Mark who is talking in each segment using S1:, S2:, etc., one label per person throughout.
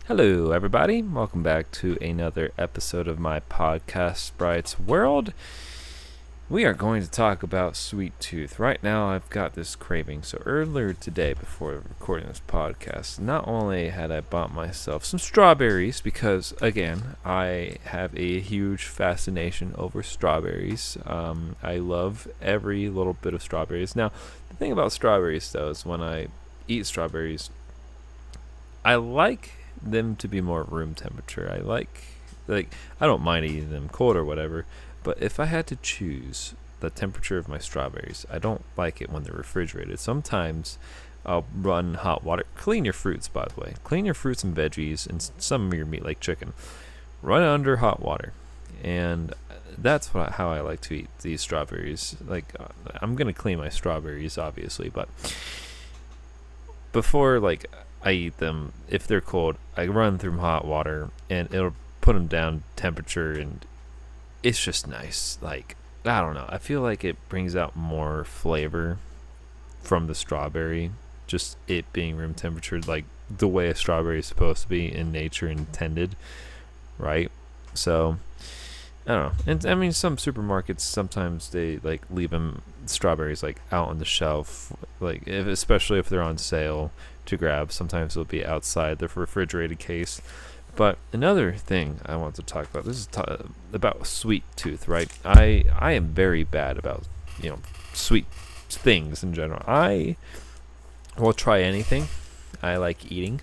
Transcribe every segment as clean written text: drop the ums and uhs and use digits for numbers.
S1: Hello, everybody. Welcome back to another episode of my podcast, Sprite's World. We are going to talk about sweet tooth. Right now, I've got this craving. So earlier today, before recording this podcast, not only had I bought myself some strawberries, because again, I have a huge fascination over strawberries. I love every little bit of strawberries. Now, the thing about strawberries, though, is when I eat strawberries, I like them to be more room temperature. I I don't mind eating them cold or whatever, but if I had to choose the temperature of my strawberries, I don't like it when they're refrigerated. Sometimes I'll run hot water. Clean your fruits, by the way. Clean your fruits and veggies and some of your meat like chicken. Run it under hot water. And that's how I like to eat these strawberries. I'm going to clean my strawberries, obviously, but before I eat them, if they're cold, I run through hot water and it'll put them down temperature, and it's just nice. I don't know. I feel like it brings out more flavor from the strawberry, just it being room temperature, like the way a strawberry is supposed to be in nature intended, right? So I don't know. And I mean, some supermarkets sometimes they leave them strawberries out on the shelf, especially if they're on sale to grab. Sometimes they'll be outside the refrigerated case. But another thing I want to talk about, this is about sweet tooth, right? I am very bad about sweet things in general. I will try anything. I like eating.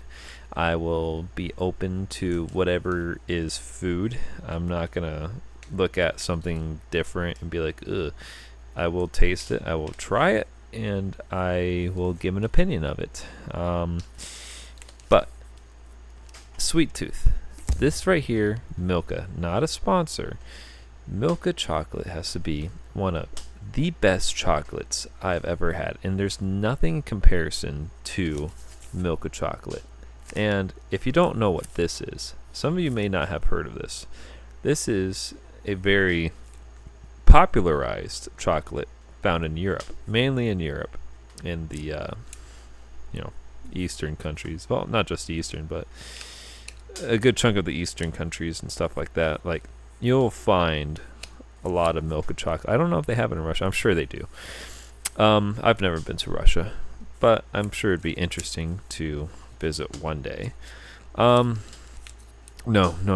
S1: I will be open to whatever is food. I'm not gonna look at something different and be like, ugh. I will taste it. I will try it, and I will give an opinion of it. But sweet tooth, this right here, Milka, not a sponsor. Milka chocolate has to be one of the best chocolates I've ever had, and there's nothing in comparison to Milka chocolate. And if you don't know what this is, some of you may not have heard of this. This is a very popularized chocolate found in Europe, mainly in Europe, in the Eastern countries. Well, not just Eastern, but a good chunk of the Eastern countries and stuff like that. You'll find a lot of Milka chocolate. I don't know if they have it in Russia. I'm sure they do. I've never been to Russia, but I'm sure it'd be interesting to visit one day. No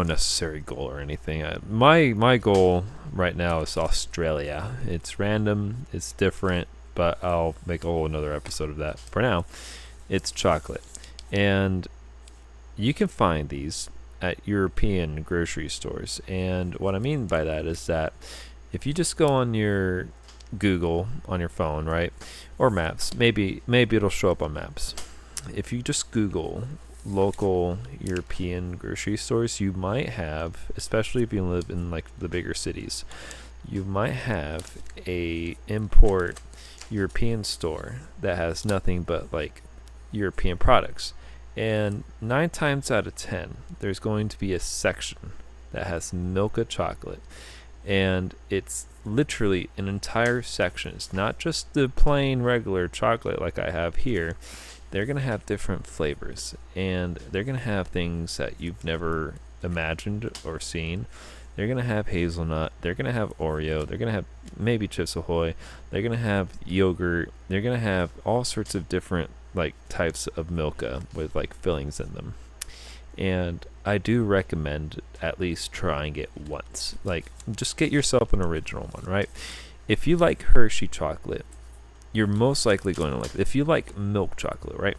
S1: necessary goal or anything. My goal right now is Australia. It's random, it's different, but I'll make a whole another episode of that. For now, it's chocolate. And you can find these at European grocery stores. And what I mean by that is that if you just go on your Google on your phone, right? Or Maps, maybe it'll show up on Maps. If you just Google local European grocery stores, you might have, especially if you live in the bigger cities, you might have a import European store that has nothing but European products. And 9 times out of 10, there's going to be a section that has Milka chocolate. And it's literally an entire section. It's not just the plain regular chocolate like I have here. They're going to have different flavors, and they're going to have things that you've never imagined or seen. They're going to have hazelnut. They're going to have Oreo. They're going to have maybe Chips Ahoy. They're going to have yogurt. They're going to have all sorts of different types of Milka with fillings in them. And I do recommend at least trying it once. Just get yourself an original one, right? If you like Hershey chocolate, you're most likely going to like it. If you like milk chocolate, right,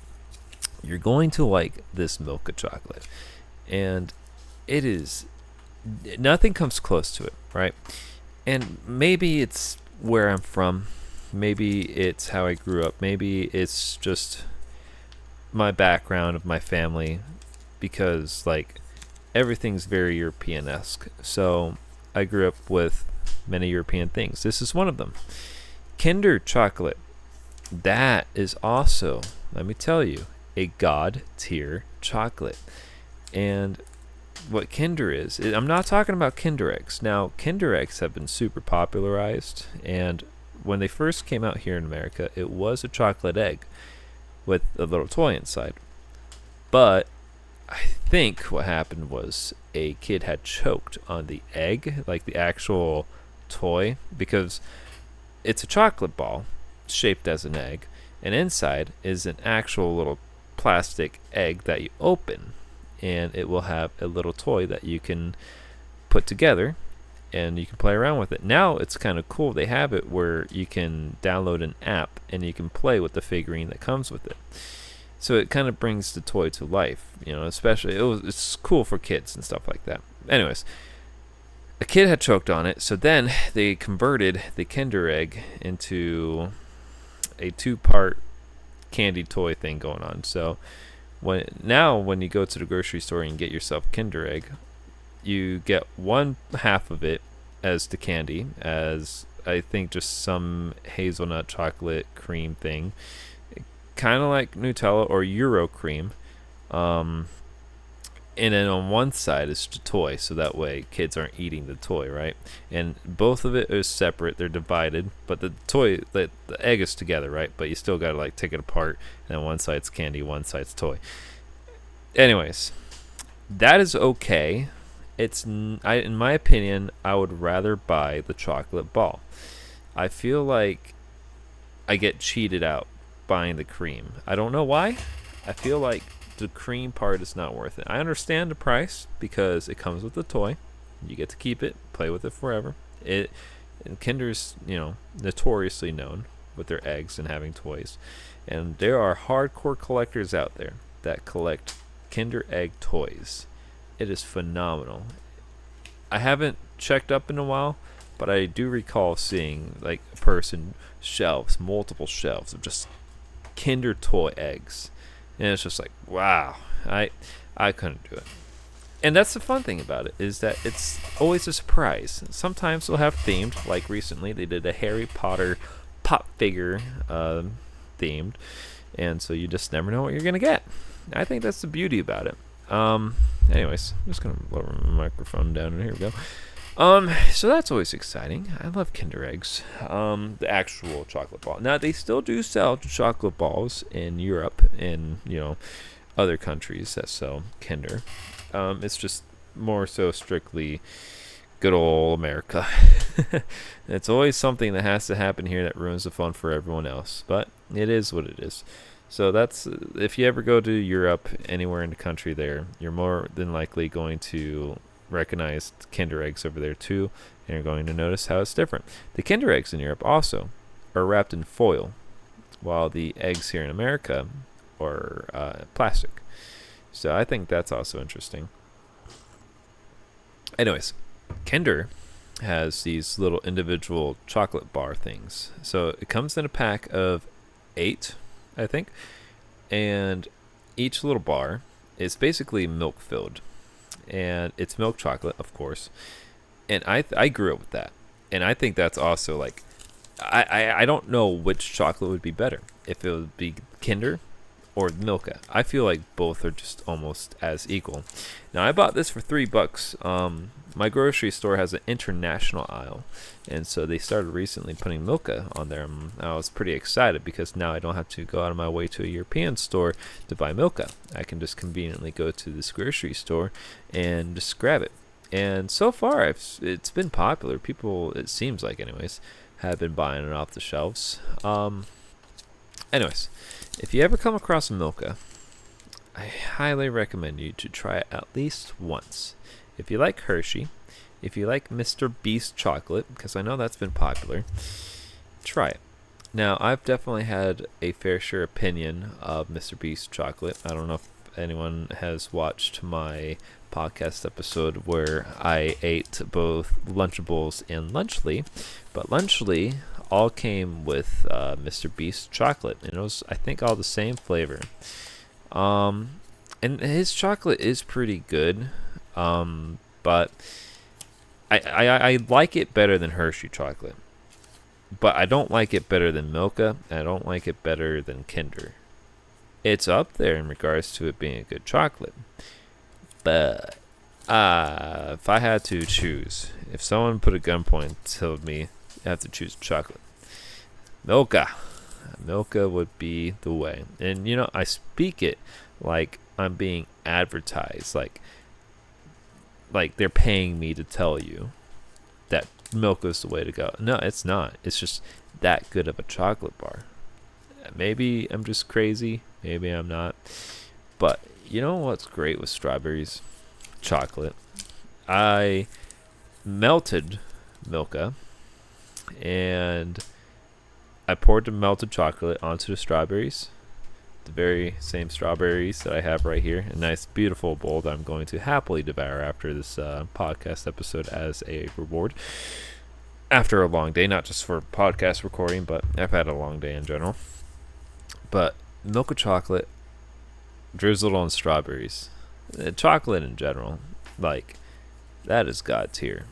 S1: you're going to like this Milka chocolate. And it is, nothing comes close to it, right? And maybe it's where I'm from. Maybe it's how I grew up. Maybe it's just my background of my family, because everything's very European-esque. So I grew up with many European things. This is one of them. Kinder chocolate. That is also, let me tell you, a god tier chocolate. And what Kinder is, I'm not talking about Kinder Eggs. Now, Kinder Eggs have been super popularized, and when they first came out here in America, it was a chocolate egg with a little toy inside. But I think what happened was a kid had choked on the egg, like the actual toy, because it's a chocolate ball shaped as an egg, and inside is an actual little plastic egg that you open, and it will have a little toy that you can put together and you can play around with it. Now it's kind of cool. They have it where you can download an app and you can play with the figurine that comes with it. So it kind of brings the toy to life, especially it's cool for kids and stuff like that. Anyways, a kid had choked on it, so then they converted the Kinder Egg into a 2-part candy toy thing going on. So when you go to the grocery store and get yourself a Kinder Egg, you get one half of it as the candy, as I think just some hazelnut chocolate cream thing, kind of like Nutella or Euro cream. And then on one side is the toy, so that way kids aren't eating the toy, right? And both of it is separate; they're divided, but the egg is together, right? But you still gotta like take it apart, and then one side's candy, one side's toy. Anyways, that is okay. In my opinion, I would rather buy the chocolate ball. I feel like I get cheated out buying the cream. I don't know why. I feel like the cream part is not worth it. I understand the price because it comes with the toy. You get to keep it, play with it forever. And Kinder's, notoriously known with their eggs and having toys. And there are hardcore collectors out there that collect Kinder Egg toys. It is phenomenal. I haven't checked up in a while, but I do recall seeing like a person multiple shelves of just Kinder toy eggs. And it's just like, wow, I couldn't do it. And that's the fun thing about it, is that it's always a surprise. Sometimes they'll have themed, like recently they did a Harry Potter pop figure themed. And so you just never know what you're going to get. I think that's the beauty about it. Anyways, I'm just going to lower my microphone down, and here we go. So that's always exciting. I love Kinder Eggs. The actual chocolate ball. Now, they still do sell chocolate balls in Europe and, other countries that sell Kinder. It's just more so strictly good old America. It's always something that has to happen here that ruins the fun for everyone else. But it is what it is. So that's, if you ever go to Europe, anywhere in the country there, you're more than likely going to recognize Kinder Eggs over there too, and you're going to notice how it's different. The Kinder Eggs in Europe also are wrapped in foil, while the eggs here in America are plastic. So I think that's also interesting. Anyways, Kinder has these little individual chocolate bar things. So it comes in a pack of 8, I think, and each little bar is basically milk filled, and it's milk chocolate, of course. And I grew up with that, and I think that's also like, I don't know which chocolate would be better, if it would be Kinder or Milka. I feel like both are just almost as equal. Now, I bought this for $3. My grocery store has an international aisle, and so they started recently putting Milka on there. I was pretty excited because now I don't have to go out of my way to a European store to buy Milka. I can just conveniently go to this grocery store and just grab it. And so far, it's been popular. People, it seems like anyways, have been buying it off the shelves. Anyways, if you ever come across a Milka, I highly recommend you to try it at least once. If you like Hershey, if you like Mr. Beast chocolate, because I know that's been popular, try it. Now, I've definitely had a fair share opinion of Mr. Beast chocolate. I don't know if anyone has watched my podcast episode where I ate both Lunchables and Lunchly, but Lunchly all came with Mr. Beast chocolate, and it was, I think, all the same flavor. And his chocolate is pretty good, but I like it better than Hershey chocolate. But I don't like it better than Milka, and I don't like it better than Kinder. It's up there in regards to it being a good chocolate. But if I had to choose, if someone put a gun point and told me I have to choose chocolate, Milka would be the way. And I speak it like I'm being advertised. Like they're paying me to tell you that Milka is the way to go. No, it's not. It's just that good of a chocolate bar. Maybe I'm just crazy. Maybe I'm not. But you know what's great with strawberries? Chocolate. I melted Milka and I poured the melted chocolate onto the strawberries. The very same strawberries that I have right here. A nice, beautiful bowl that I'm going to happily devour after this podcast episode as a reward. After a long day, not just for podcast recording, but I've had a long day in general. But milk of chocolate drizzled on strawberries. Chocolate in general, like, that is God tier.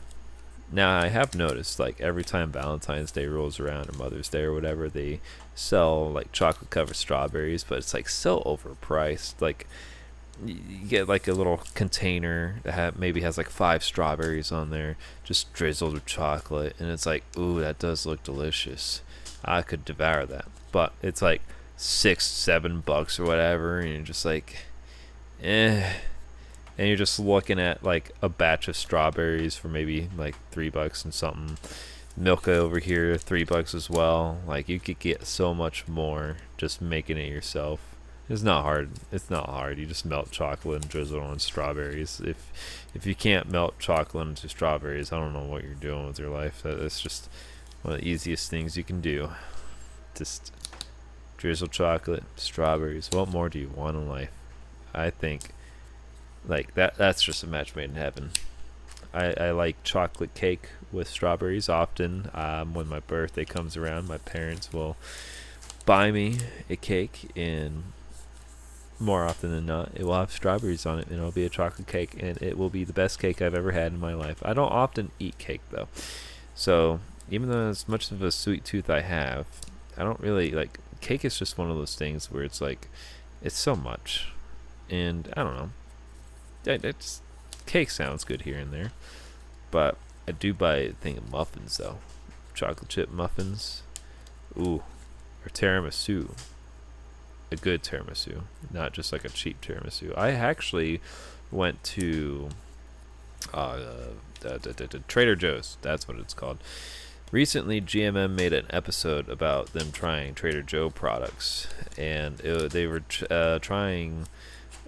S1: Now, I have noticed, like, every time Valentine's Day rolls around or Mother's Day or whatever, they sell, like, chocolate-covered strawberries, but it's, like, so overpriced. Like, you get, like, a little container that maybe has, like, 5 strawberries on there, just drizzled with chocolate, and it's like, ooh, that does look delicious. I could devour that. But it's, like, $6-7 or whatever, and you're just like, eh. And you're just looking at like a batch of strawberries for maybe like $3 and something. Milka over here, $3 as well. Like, you could get so much more just making it yourself. It's not hard. It's not hard. You just melt chocolate and drizzle it on strawberries. If you can't melt chocolate into strawberries, I don't know what you're doing with your life. That's just one of the easiest things you can do. Just drizzle chocolate, strawberries. What more do you want in life? I think like that's just a match made in heaven. I like chocolate cake with strawberries often. When my birthday comes around, my parents will buy me a cake, and more often than not, it will have strawberries on it, and it'll be a chocolate cake, and it will be the best cake I've ever had in my life. I don't often eat cake, though. So even though as much of a sweet tooth I have, I don't really, like, cake is just one of those things where it's like, it's so much. And I don't know. It's cake sounds good here and there, but I do buy a thing of muffins though. Chocolate chip muffins, ooh, or tiramisu. A good tiramisu, not just like a cheap tiramisu. I actually went to Trader Joe's. That's what it's called. Recently, GMM made an episode about them trying Trader Joe products, and they were trying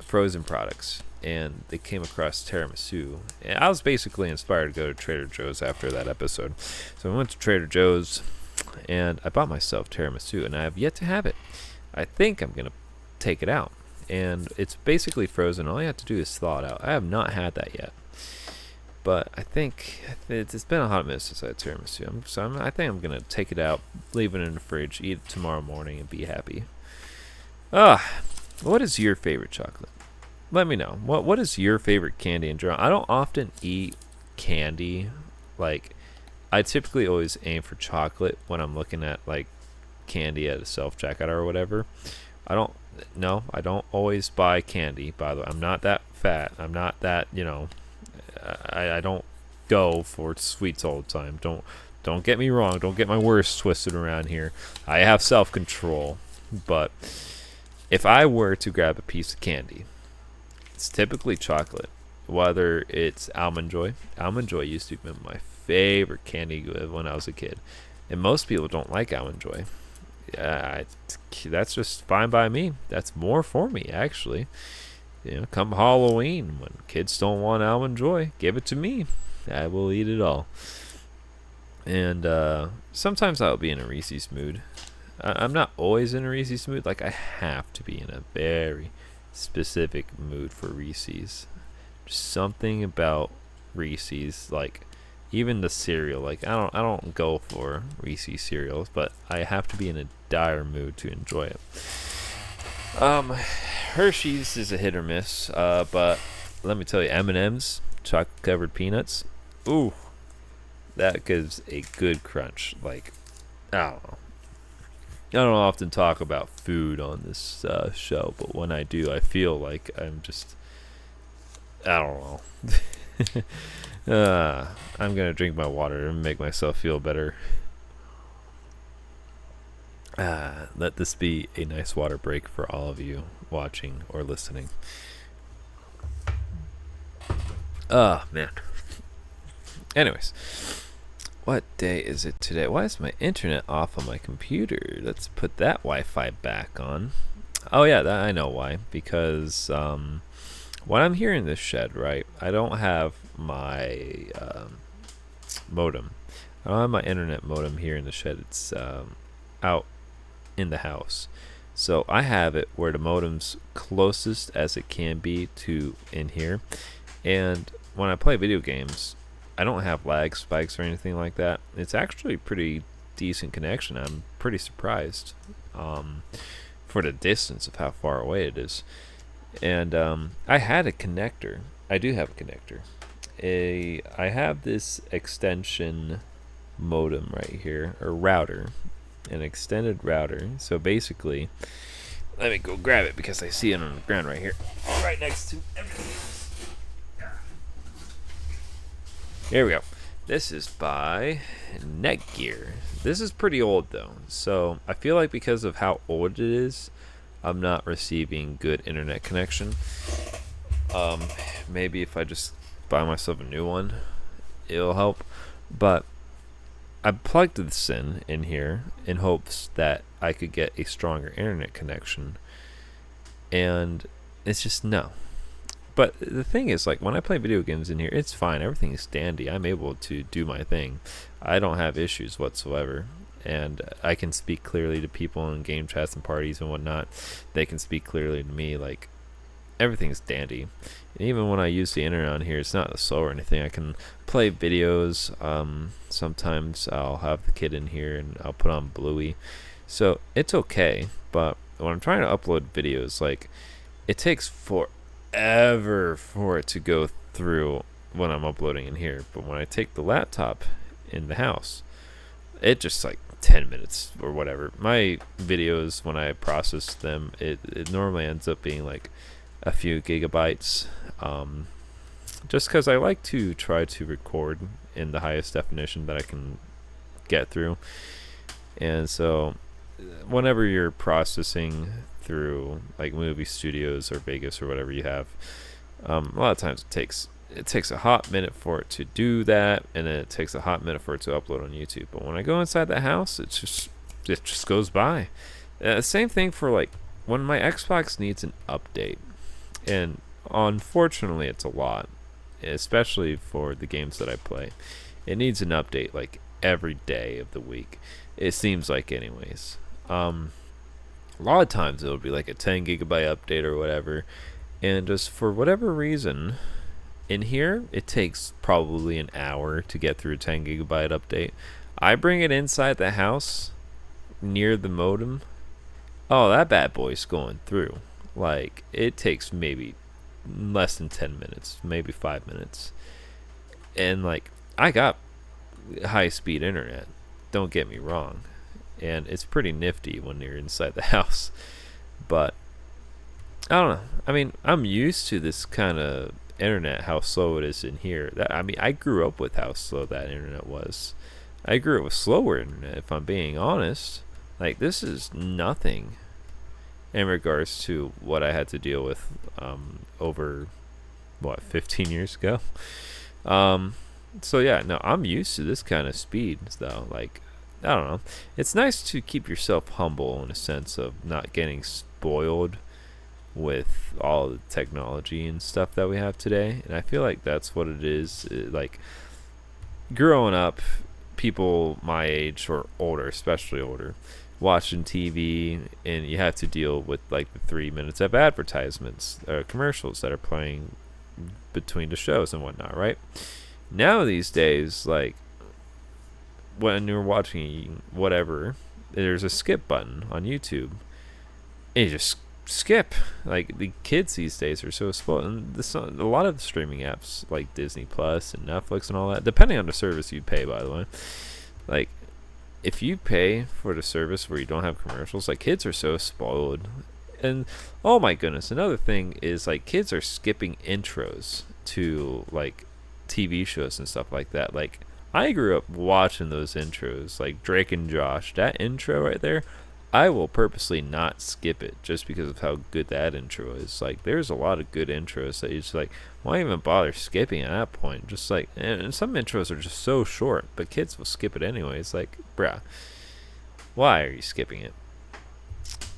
S1: frozen products, and they came across tiramisu. And I was basically inspired to go to Trader Joe's after that episode. So I went to Trader Joe's, and I bought myself tiramisu, and I have yet to have it. I think I'm going to take it out. And it's basically frozen. All you have to do is thaw it out. I have not had that yet. But I think it's been a hot minute since I had tiramisu. I think I'm going to take it out, leave it in the fridge, eat it tomorrow morning, and be happy. What is your favorite chocolate? Let me know. What is your favorite candy in general? I don't often eat candy. Like, I typically always aim for chocolate when I'm looking at, like, candy at a self-checkout or whatever. I don't always buy candy, by the way. I'm not that fat. I'm not that, I don't go for sweets all the time. Don't get me wrong. Don't get my words twisted around here. I have self-control. But if I were to grab a piece of candy, it's typically chocolate. Whether it's Almond Joy. Almond Joy used to be my favorite candy when I was a kid. And most people don't like Almond Joy. That's just fine by me. That's more for me, actually. Come Halloween, when kids don't want Almond Joy, give it to me. I will eat it all. And sometimes I'll be in a Reese's mood. I'm not always in a Reese's mood. Like, I have to be in a very specific mood for Reese's. Just something about Reese's, like, even the cereal. Like, I don't go for Reese's cereals, but I have to be in a dire mood to enjoy it. Hershey's is a hit or miss, but let me tell you, M&M's, chocolate covered peanuts, ooh, that gives a good crunch. Like, I don't know. I don't often talk about food on this show, but when I do, I feel like I'm just, I don't know. I'm gonna drink my water and make myself feel better. Let this be a nice water break for all of you watching or listening. Oh man. Anyways, what day is it today? Why is my internet off on my computer? Let's put that Wi-Fi back on. Oh yeah, I know why. Because when I'm here in this shed, right, I don't have my modem. I don't have my internet modem here in the shed. It's out in the house. So I have it where the modem's closest as it can be to in here. And when I play video games, I don't have lag spikes or anything like that. It's actually pretty decent connection. I'm pretty surprised for the distance of how far away it is. And I had a connector. I do have a connector. I have this extension modem right here, or router, an extended router. So basically, let me go grab it because I see it on the ground right here, right next to everything. Here we go. This is by Netgear. This is pretty old though, so I feel like because of how old it is, I'm not receiving good internet connection. Maybe if I just buy myself a new one, it'll help. But I plugged this in here in hopes that I could get a stronger internet connection, and it's just no. But the thing is, like, when I play video games in here, it's fine. Everything is dandy. I'm able to do my thing. I don't have issues whatsoever. And I can speak clearly to people in game chats and parties and whatnot. They can speak clearly to me. Like, everything's dandy. And even when I use the internet on here, it's not slow or anything. I can play videos. Sometimes I'll have the kid in here and I'll put on Bluey. So it's okay. But when I'm trying to upload videos, like, it takes forever for it to go through when I'm uploading in here. But when I take the laptop in the house, it just like 10 minutes or whatever. My videos, when I process them, it normally ends up being like a few gigabytes, just because I like to try to record in the highest definition that I can get through. And so whenever you're processing through like movie studios or Vegas or whatever you have, a lot of times it takes a hot minute for it to do that, and then it takes a hot minute for it to upload on YouTube. But when I go inside the house, it just goes by. Same thing for like when my Xbox needs an update, and unfortunately it's a lot, especially for the games that I play. It needs an update like every day of the week, it seems like, anyways. A lot of times it'll be like a 10 gigabyte update or whatever, and just for whatever reason in here it takes probably an hour to get through a 10 gigabyte update. I bring it inside the house near the modem. Oh, that bad boy's going through. Like, it takes maybe less than 10 minutes, maybe 5 minutes. And like, I got high speed internet, don't get me wrong, and it's pretty nifty when you're inside the house. But I don't know. I mean, I'm used to this kind of internet, how slow it is in here. I grew up with how slow that internet was. I grew up with slower internet, if I'm being honest. Like, this is nothing in regards to what I had to deal with over 15 years ago. So yeah, no, I'm used to this kind of speed though. Like, I don't know. It's nice to keep yourself humble in a sense of not getting spoiled with all the technology and stuff that we have today. And I feel like that's what it is. Like, growing up, people my age or older, especially older, watching TV, and you have to deal with like the 3 minutes of advertisements, commercials that are playing between the shows and whatnot, right? Now these days, like, when you're watching whatever, there's a skip button on YouTube, and you just skip. Like, the kids these days are so spoiled. And a lot of the streaming apps like Disney Plus and Netflix and all that, depending on the service you pay, by the way, like, if you pay for the service where you don't have commercials, like, kids are so spoiled. And oh my goodness, another thing is, like, kids are skipping intros to like TV shows and stuff like that. Like, I grew up watching those intros, like Drake and Josh. That intro right there, I will purposely not skip it just because of how good that intro is. Like, there's a lot of good intros that you just like, why even bother skipping at that point? Just like, and some intros are just so short, but kids will skip it anyway. It's like, bruh, why are you skipping it?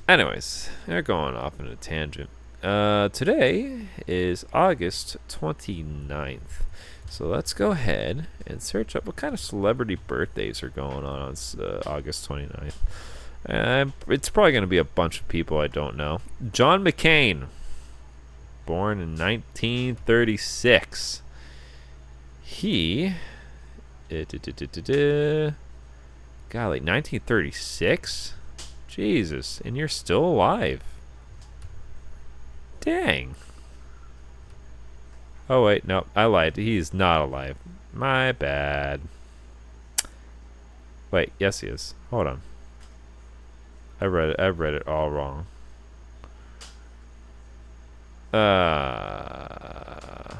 S1: Anyways, they're going off on a tangent. Today is August 29th. So let's go ahead and search up what kind of celebrity birthdays are going on August 29th. It's probably going to be a bunch of people I don't know. John McCain, born in 1936. He, golly, 1936? Jesus, and you're still alive. Dang. Oh, wait, no, I lied. He's not alive. My bad. Wait, yes he is. Hold on. I read it all wrong. Oh,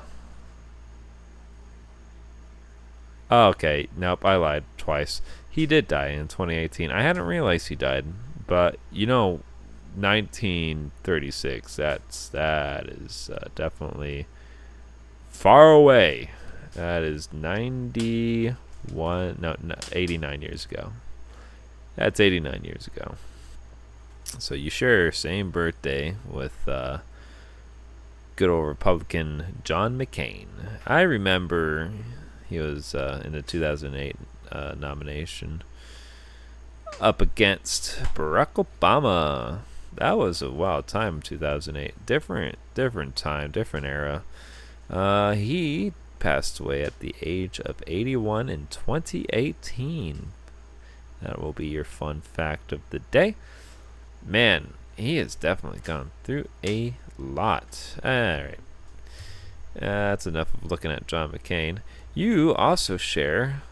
S1: okay. Nope, I lied twice. He did die in 2018. I hadn't realized he died, but 1936. That is definitely far away. That is 89 years ago. That's 89 years ago. So you share same birthday with good old Republican John McCain. I remember he was in the 2008 nomination up against Barack Obama. That was a wild time, 2008. Different time, different era. He passed away at the age of 81 in 2018. That will be your fun fact of the day. Man, he has definitely gone through a lot. Alright. That's enough of looking at John McCain. You also share,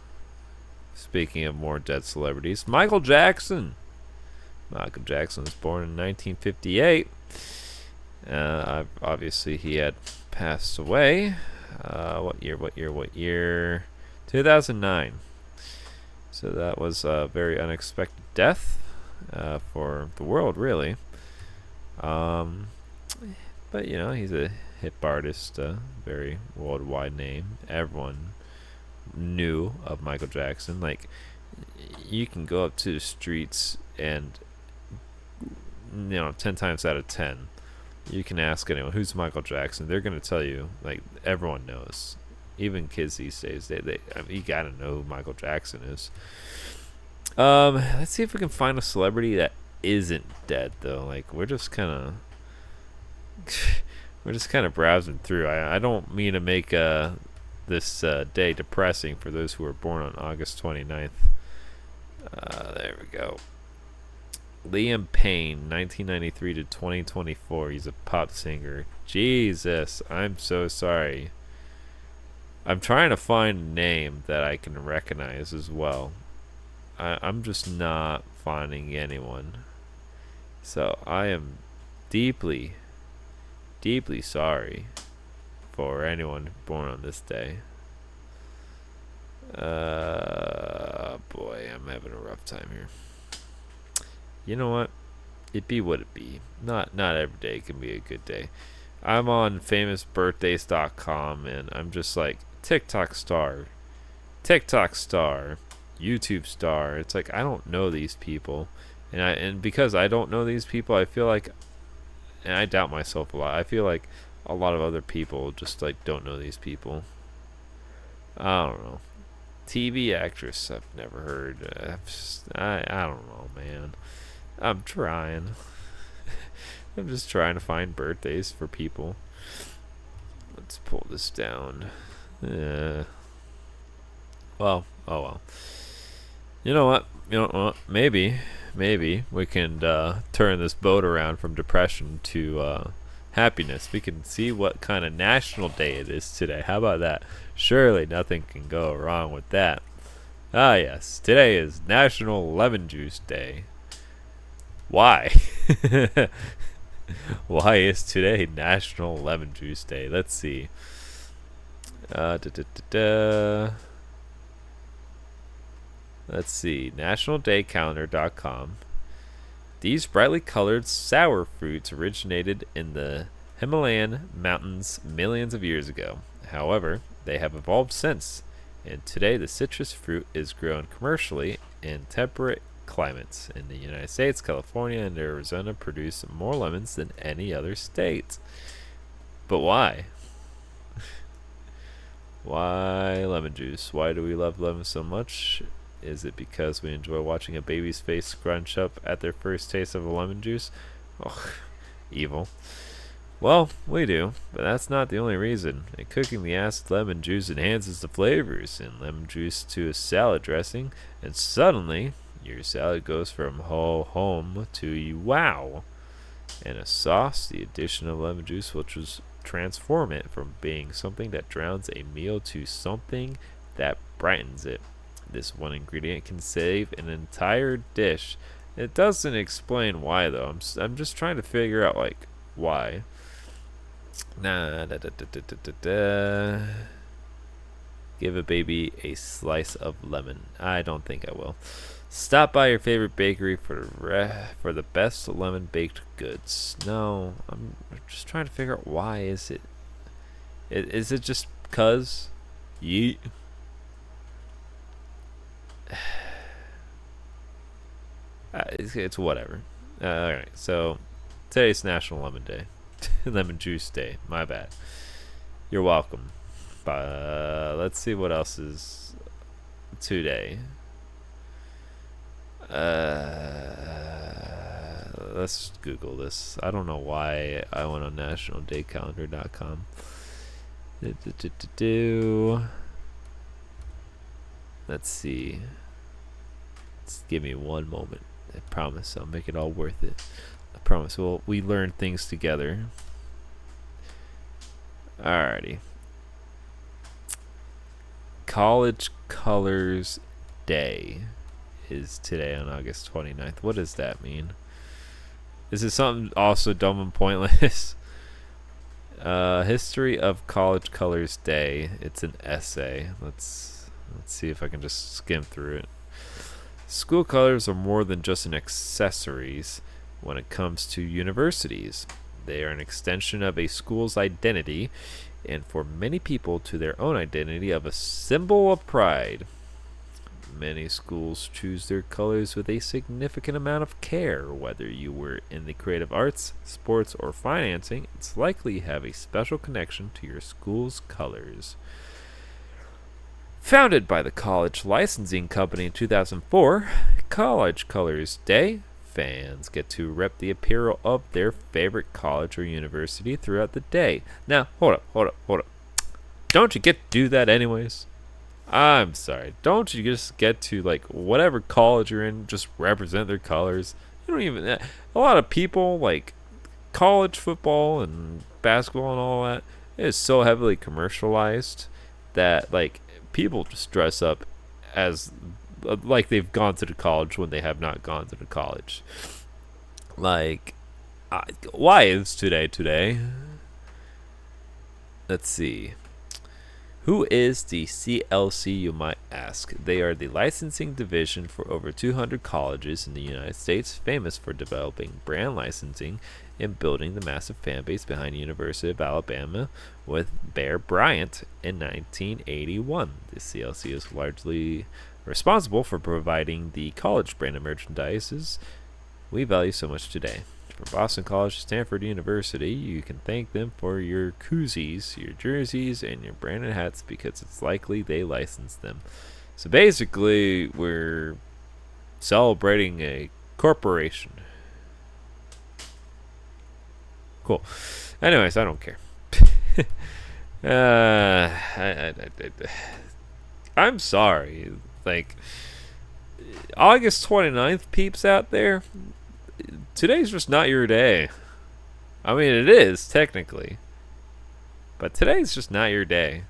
S1: speaking of more dead celebrities, Michael Jackson. Michael Jackson was born in 1958. Obviously, he had passed away. What year? 2009. So that was a very unexpected death for the world, really. But he's a hip artist, very worldwide name. Everyone knew of Michael Jackson. Like, you can go up to the streets and 10 times out of 10 you can ask anyone who's Michael Jackson. They're gonna tell you, like, everyone knows. Even kids these days, you gotta know who Michael Jackson is. Let's see if we can find a celebrity that isn't dead though. Like, we're just kind of browsing through. I don't mean to make this day depressing for those who were born on August 29th. There we go. Liam Payne, 1993 to 2024. He's a pop singer. Jesus, I'm so sorry. I'm trying to find a name that I can recognize as well. I'm just not finding anyone. So I am deeply, deeply sorry for anyone born on this day. Boy, I'm having a rough time here. You know what? It be what it be. Not every day can be a good day. I'm on famousbirthdays.com and I'm just like, TikTok star, YouTube star. It's like, I don't know these people, and because I don't know these people, I feel like, and I doubt myself a lot. I feel like a lot of other people just like don't know these people. I don't know. TV actress I've never heard. I don't know, man. I'm trying. I'm just trying to find birthdays for people. Let's pull this down. Well, oh well. You know what? Maybe we can turn this boat around from depression to happiness. We can see what kind of national day it is today. How about that? Surely nothing can go wrong with that. Ah, yes. Today is National Lemon Juice Day. Why? Why is today National Lemon Juice Day? Let's see. Let's see. NationalDayCalendar.com. These brightly colored sour fruits originated in the Himalayan mountains millions of years ago. However, they have evolved since, and today the citrus fruit is grown commercially in temperate climates. In the United States, California, and Arizona produce more lemons than any other state. But why? Why lemon juice? Why do we love lemon so much? Is it because we enjoy watching a baby's face scrunch up at their first taste of a lemon juice? Oh, evil. Well, we do, but that's not the only reason. And cooking the acid lemon juice enhances the flavors in lemon juice to a salad dressing, and suddenly your salad goes from ho hum to wow. And a sauce, the addition of lemon juice will just transform it from being something that drowns a meal to something that brightens it. This one ingredient can save an entire dish. It doesn't explain why though. I'm just trying to figure out like why. Give a baby a slice of lemon. I don't think I will. Stop by your favorite bakery for the best lemon baked goods. No, I'm just trying to figure out why is it. Is it just cause? Yeet. It's whatever. Alright, so today's National Lemon Day. Lemon Juice Day. My bad. You're welcome. Let's see what else is today. Let's Google this. I don't know why I went on nationaldaycalendar.com. Let's see. Just give me one moment. I promise I'll make it all worth it. I promise we learn things together. Alrighty. College Colors Day is today on August 29th. What does that mean? Is it something also dumb and pointless? History of College Colors Day. It's an essay. Let's see if I can just skim through it. School colors are more than just an accessories when it comes to universities. They are an extension of a school's identity, and for many people to their own identity of a symbol of pride. Many schools choose their colors with a significant amount of care. Whether you were in the creative arts, sports, or financing, it's likely you have a special connection to your school's colors. Founded by the College Licensing Company in 2004, College Colors Day, fans get to rep the apparel of their favorite college or university throughout the day. Now, hold up. Don't you get to do that anyways? I'm sorry. Don't you just get to, like, whatever college you're in, just represent their colors? You don't even... A lot of people, like, college football and basketball and all that, it is so heavily commercialized that, like, people just dress up as like they've gone to the college when they have not gone to the college. Like, why is today? Let's see. Who is the CLC, you might ask? They are the licensing division for over 200 colleges in the United States, famous for developing brand licensing and building the massive fan base behind the University of Alabama with Bear Bryant in 1981. The CLC is largely responsible for providing the college brand of merchandises we value so much today. From Boston College to Stanford University, you can thank them for your koozies, your jerseys, and your branded hats because it's likely they licensed them. So basically, we're celebrating a corporation. Cool. Anyways, I don't care. I'm sorry. Like, August 29th, peeps out there, today's just not your day. I mean, it is, technically. But today's just not your day.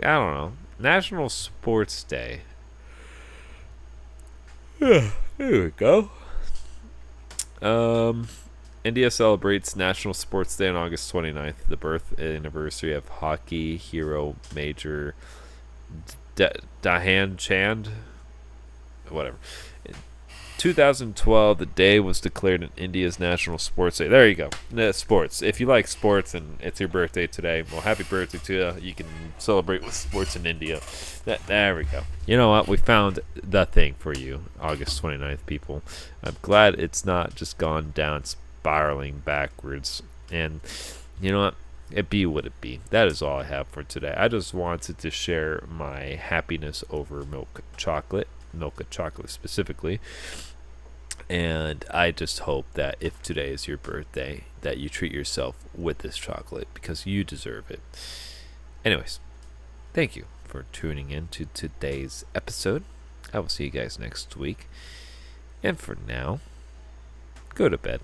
S1: I don't know. National Sports Day. There we go. India celebrates National Sports Day on August 29th, the birth anniversary of hockey hero Major Dahan Chand. Whatever. 2012, the day was declared in India's National Sports Day. There you go. Sports. If you like sports and it's your birthday today, well, happy birthday to you. You can celebrate with sports in India. There we go. You know what? We found the thing for you, August 29th, people. I'm glad it's not just gone down spiraling backwards. And you know what? It be what it be. That is all I have for today. I just wanted to share my happiness over Milka chocolate specifically. And I just hope that if today is your birthday, that you treat yourself with this chocolate because you deserve it. Anyways, thank you for tuning in to today's episode. I will see you guys next week. And for now, go to bed.